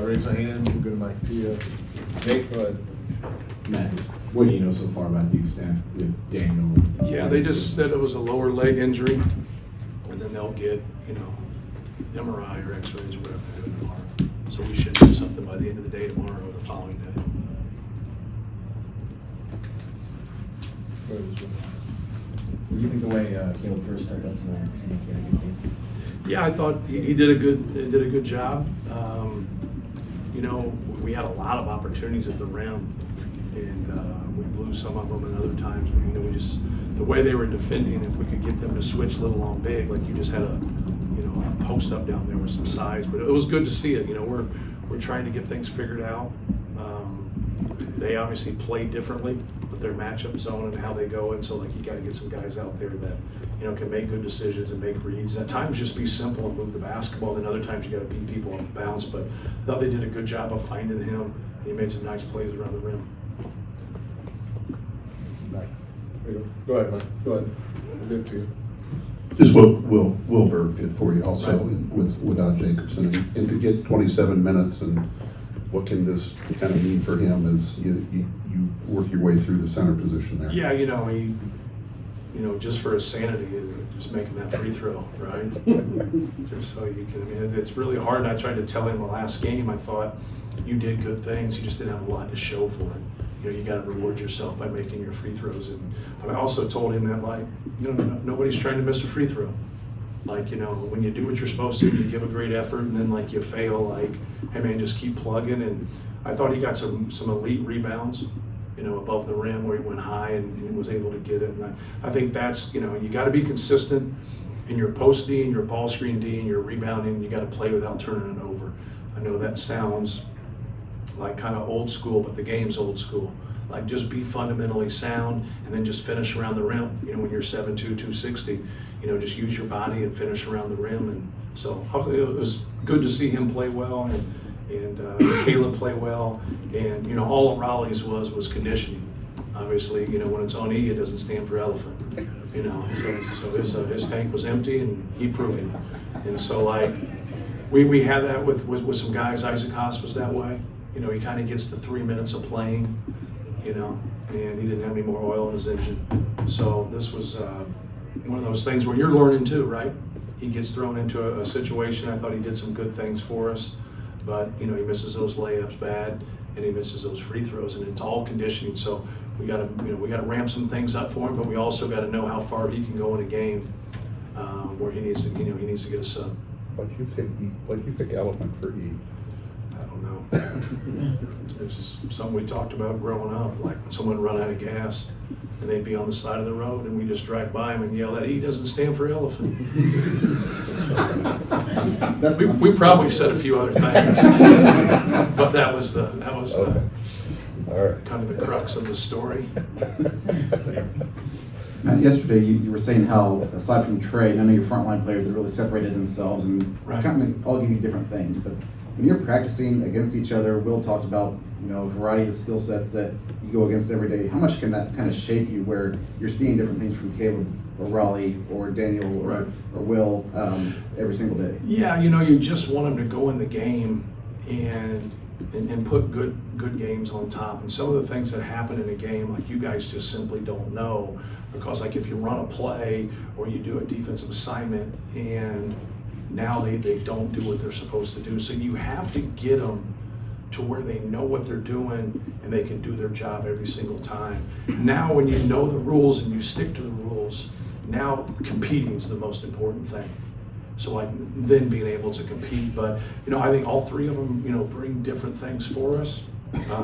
Raise my hand, we'll go to Mike to you. Nate, go ahead. Matt, what do you know so far about the extent with Daniel? Yeah, they just said it was a lower leg injury, and then they'll get, MRI or X-rays or whatever they do tomorrow. So we should do something by the end of the day tomorrow or the following day. Go ahead, Jim. What do you think the way Caleb first stepped up tonight? Seemed like he had a good game. Yeah, I thought he did a good job. We had a lot of opportunities at the rim, and we blew some of them, and other times, we just the way they were defending. If we could get them to switch little on big, like you just had a post up down there with some size, but it was good to see it. We're trying to get things figured out. They obviously play differently with their matchup zone and how they go, and so you got to get some guys out there that can make good decisions and make reads. And at times just be simple and move the basketball. Then other times you got to beat people on the bounce. But I thought they did a good job of finding him. And he made some nice plays around the rim. Mike. There you go. Go ahead, Mike. Go ahead. We'll get to you. Just what Wilbur did for you also Right. without Jacobson, and to get 27 minutes, and what can this kind of mean for him as you work your way through the center position there? Yeah, he, just for his sanity, just making that free throw, right? Just so you can. It's really hard. And I tried to tell him the last game. I thought you did good things. You just didn't have a lot to show for it. You got to reward yourself by making your free throws. But I also told him that, nobody's trying to miss a free throw. When you do what you're supposed to, you give a great effort, and then you fail, hey man, just keep plugging. And I thought he got some elite rebounds, above the rim where he went high and was able to get it. And I think that's, you got to be consistent in your post D and your ball screen D and your rebounding. You got to play without turning it over. I know that sounds like kind of old school, but the game's old school. Just be fundamentally sound and then just finish around the rim. When you're 7'2", 260, just use your body and finish around the rim. And so it was good to see him play well and Caleb play well. And all of Raleigh's was conditioning. Obviously, when it's on E, it doesn't stand for elephant. So his tank was empty, and he proved it. And so we had that with some guys. Isaac Haas was that way. He kind of gets to 3 minutes of playing, and he didn't have any more oil in his engine. So this was one of those things where you're learning too, right? He gets thrown into a situation. I thought he did some good things for us, but he misses those layups bad, and he misses those free throws, and it's all conditioning. So we got to ramp some things up for him, but we also got to know how far he can go in a game where he needs to get a sub. Why'd you say E? Why'd you pick elephant for E? I don't know. It's just something we talked about growing up, like when someone run out of gas and they'd be on the side of the road and we just drive by them and yell that E doesn't stand for elephant. we probably said a few other things, but that was Okay. All right. kind of the crux of the story. Yesterday, you were saying how, aside from Trey, none of your frontline players had really separated themselves, and Right. kind of all give you different things. But when you're practicing against each other, Will talked about a variety of skill sets that you go against every day. How much can that kind of shape you, where you're seeing different things from Caleb or Raleigh or Daniel or Will every single day? Yeah, you just want them to go in the game and put good games on top. And some of the things that happen in a game, you guys just simply don't know, because if you run a play or you do a defensive assignment and now they don't do what they're supposed to do. So you have to get them to where they know what they're doing and they can do their job every single time. Now when you know the rules and you stick to the rules, now competing is the most important thing. So then being able to compete. But I think all three of them bring different things for us.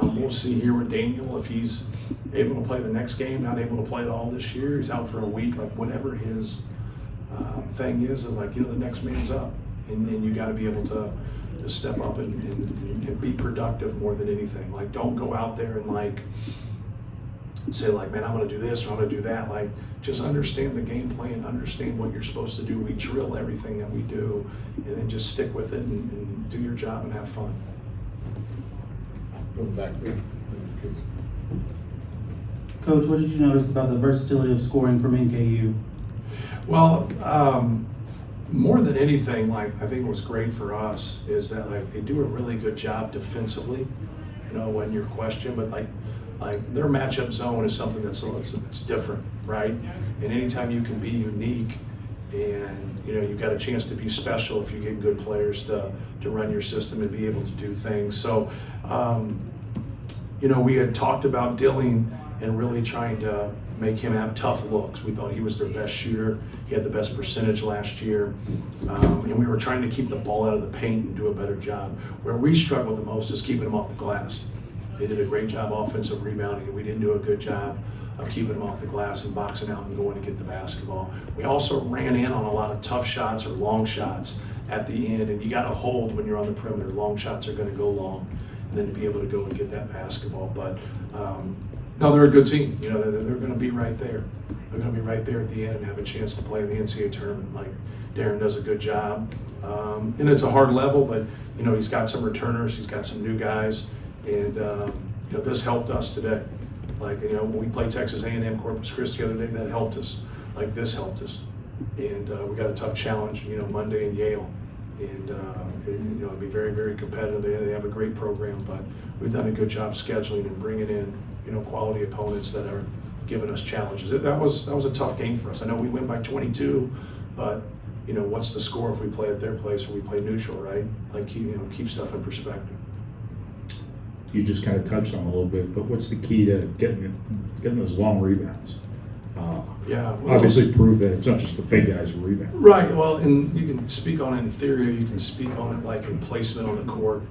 We'll see here with Daniel if he's able to play the next game, not able to play at all this year. He's out for a week, whatever his thing is the next man's up, and you got to be able to step up and be productive more than anything. Don't go out there and say man, I'm going to do this or I'm going to do that. Just understand the game plan, understand what you're supposed to do. We drill everything that we do, and then just stick with it and do your job and have fun. Going back there. Coach, what did you notice about the versatility of scoring from NKU? Well, more than anything, like, I think what's great for us is that, like, they do a really good job defensively, you know, when your question, but like their matchup zone is something it's different, right? And anytime you can be unique and, you know, you've got a chance to be special if you get good players to run your system and be able to do things. So, you know, we had talked about Dilling and really trying to make him have tough looks. We thought he was their best shooter. He had the best percentage last year. And we were trying to keep the ball out of the paint and do a better job. Where we struggled the most is keeping him off the glass. They did a great job offensive rebounding, and we didn't do a good job of keeping them off the glass and boxing out and going to get the basketball. We also ran in on a lot of tough shots or long shots at the end, and you got to hold when you're on the perimeter. Long shots are going to go long, and then to be able to go and get that basketball. But no, they're a good team. You know, they're going to be right there. They're going to be right there at the end and have a chance to play in the NCAA tournament. Like, Darren does a good job, and it's a hard level, but you know, he's got some returners, he's got some new guys, and you know, this helped us today. Like, you know, when we played Texas A&M Corpus Christi the other day, that helped us. Like, this helped us, and we got a tough challenge, you know, Monday in Yale, and you know, it'll be very, very competitive. They have a great program, but we've done a good job scheduling and bringing in, you know, quality opponents that are giving us challenges. That was a tough game for us. I know we win by 22, but you know, what's the score if we play at their place or we play neutral, right? Like, keep stuff in perspective. You just kind of touched on it a little bit, but what's the key to getting those long rebounds? Yeah, well, obviously prove that it's not just the big guys who rebound. Right, well, and you can speak on it in theory, or you can speak on it like in placement on the court.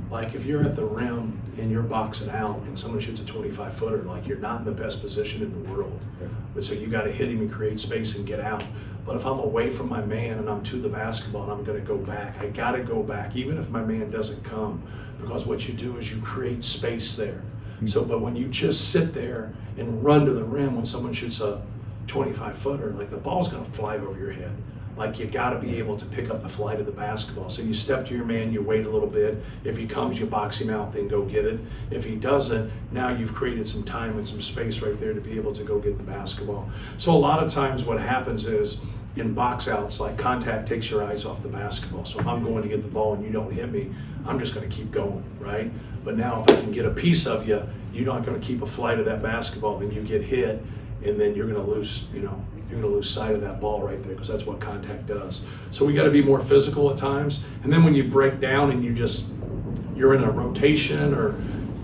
Like, if you're at the rim and you're boxing out and someone shoots a 25-footer, like, you're not in the best position in the world. Okay. But so you got to hit him and create space and get out. But if I'm away from my man and I'm to the basketball and I'm going to go back, I got to go back, even if my man doesn't come, because what you do is you create space there. So, but when you just sit there and run to the rim when someone shoots a 25-footer, like, the ball's going to fly over your head. Like, you got to be able to pick up the flight of the basketball. So you step to your man, you wait a little bit. If he comes, you box him out, then go get it. If he doesn't, now you've created some time and some space right there to be able to go get the basketball. So a lot of times what happens is, in box outs, like, contact takes your eyes off the basketball. So if I'm going to get the ball and you don't hit me, I'm just going to keep going, right? But now if I can get a piece of you, you're not going to keep a flight of that basketball, then you get hit, and then you're going to lose, you know, you're going to lose sight of that ball right there, because that's what contact does. So we got to be more physical at times. And then when you break down and you're in a rotation, or,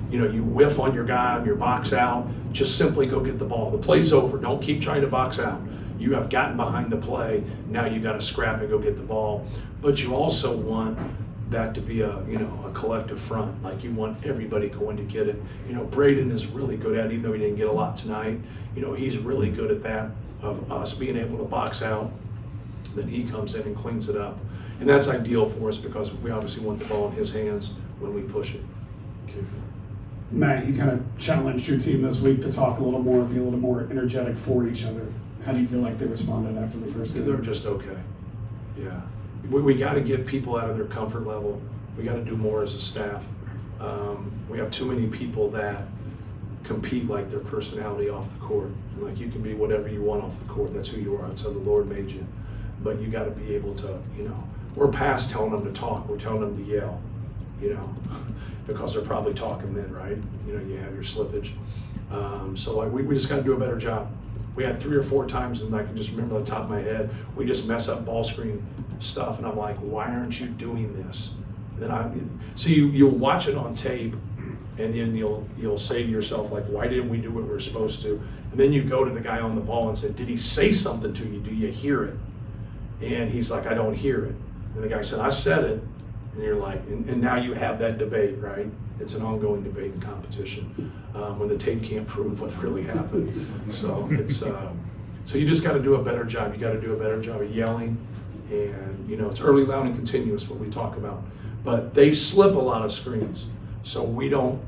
you know, you whiff on your guy on your box out, just simply go get the ball. The play's over. Don't keep trying to box out. You have gotten behind the play. Now you got to scrap and go get the ball. But you also want that to be a collective front. Like, you want everybody going to get it. You know, Braden is really good at it, even though he didn't get a lot tonight. You know, he's really good at that, of us being able to box out. Then he comes in and cleans it up. And that's ideal for us, because we obviously want the ball in his hands when we push it. Matt, you kind of challenged your team this week to talk a little more, be a little more energetic for each other. How do you feel like they responded after the first game? They're just okay. Yeah. We got to get people out of their comfort level. We got to do more as a staff. We have too many people that compete like their personality off the court. And, like, you can be whatever you want off the court. That's who you are. That's how the Lord made you. But you got to be able to, you know, we're past telling them to talk. We're telling them to yell, you know, because they're probably talking then, right? You know, you have your slippage. So, like, we just got to do a better job. We had 3 or 4 times, and I can just remember on the top of my head, we just mess up ball screen stuff, and I'm like, why aren't you doing this? And then you'll watch it on tape, and then you'll say to yourself, like, why didn't we do what we were supposed to? And then you go to the guy on the ball and say, did he say something to you? Do you hear it? And he's like, I don't hear it. And the guy said, I said it. And you're like, and now you have that debate, right? It's an ongoing debate and competition when the tape can't prove what really happened. So it's so you just got to do a better job. You got to do a better job of yelling, and, you know, it's early, loud, and continuous, what we talk about. But they slip a lot of screens, so we don't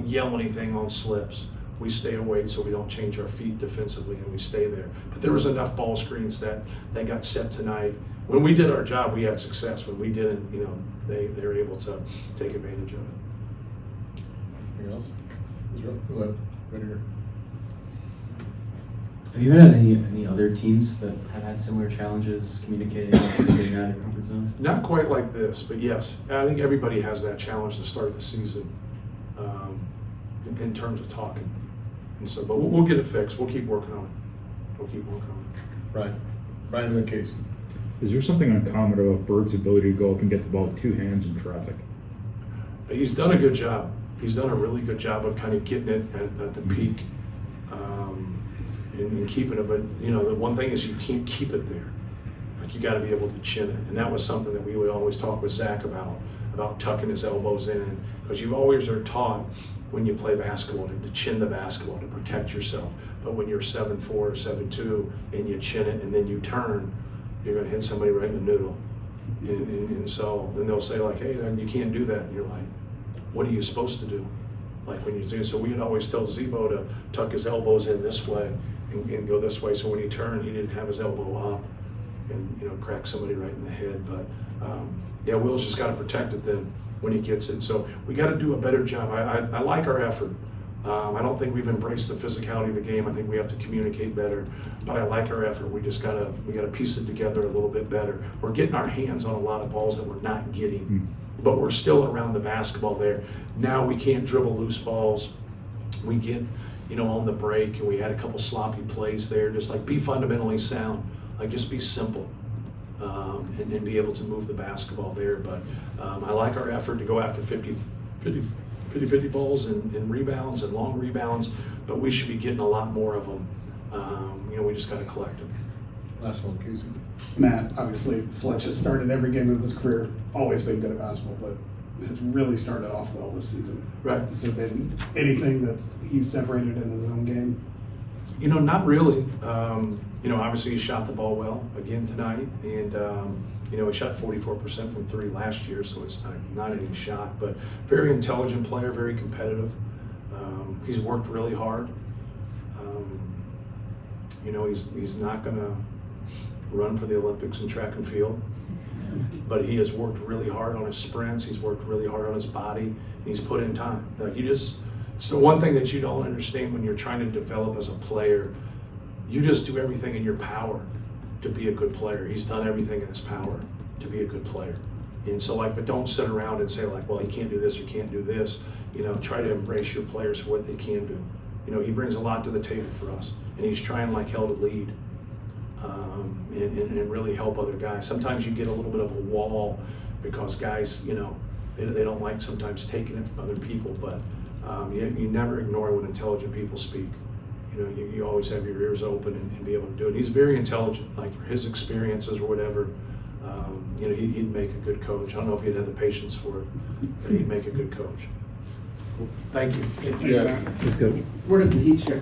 yell anything on slips. We stay away so we don't change our feet defensively, and we stay there. But there was enough ball screens that got set tonight. When we did our job, we had success. When we didn't, you know, they were able to take advantage of it. Anything else? Israel, go ahead. Right here. Have you had any other teams that have had similar challenges communicating and getting out of their comfort zones? Not quite like this, but yes, I think everybody has that challenge to start the season in terms of talking. And so, but we'll get it fixed. We'll keep working on it. We'll keep working on it. Brian and then Casey. Is there something uncommon about Berg's ability to go up and get the ball with 2 hands in traffic? He's done a good job. He's done a really good job of kind of getting it at the peak and keeping it. But, you know, the one thing is you can't keep it there. Like, you got to be able to chin it. And that was something that we would always talk with Zach about tucking his elbows in. Because you always are taught when you play basketball to chin the basketball, to protect yourself. But when you're 7'4" or 7'2" and you chin it and then you turn, you're going to hit somebody right in the noodle. And so then they'll say, like, hey, then you can't do that. And you're like, what are you supposed to do? Like, when you do, so we'd always tell Zebo to tuck his elbows in this way and go this way. So when he turned, he didn't have his elbow up and, you know, crack somebody right in the head. But yeah, Will's just got to protect it then when he gets it. So we got to do a better job. I like our effort. I don't think we've embraced the physicality of the game. I think we have to communicate better, but I like our effort. We gotta piece it together a little bit better. We're getting our hands on a lot of balls that we're not getting, but we're still around the basketball there. Now we can't dribble loose balls. We get, you know, on the break, and we had a couple sloppy plays there. Just like, be fundamentally sound, like just be simple, and be able to move the basketball there. But I like our effort to go after 50 balls and rebounds and long rebounds, but we should be getting a lot more of them. You know, we just got to collect them. Last one, Casey. Matt, obviously, Fletch has started every game of his career, always been good at basketball, but has really started off well this season. Right. Has there been anything that he's separated in his own game? You know, not really. You know, obviously he shot the ball well again tonight, and you know, he shot 44% from 3 last year, so it's not any shot, but very intelligent player, very competitive. He's worked really hard. You know, he's not going to run for the Olympics in track and field, but he has worked really hard on his sprints. He's worked really hard on his body, and he's put in time. Like, so one thing that you don't understand when you're trying to develop as a player, you just do everything in your power to be a good player. He's done everything in his power to be a good player. And so, like, but don't sit around and say, like, well, he can't do this or can't do this. You know, try to embrace your players for what they can do. You know, he brings a lot to the table for us, and he's trying like hell to lead and really help other guys. Sometimes you get a little bit of a wall because guys, you know, they don't like sometimes taking it from other people, but you never ignore when intelligent people speak. You know, you always have your ears open and be able to do it. He's very intelligent, like for his experiences or whatever. You know, he'd make a good coach. I don't know if he'd have the patience for it, but he'd make a good coach. Thank you. Yes. Where does the heat check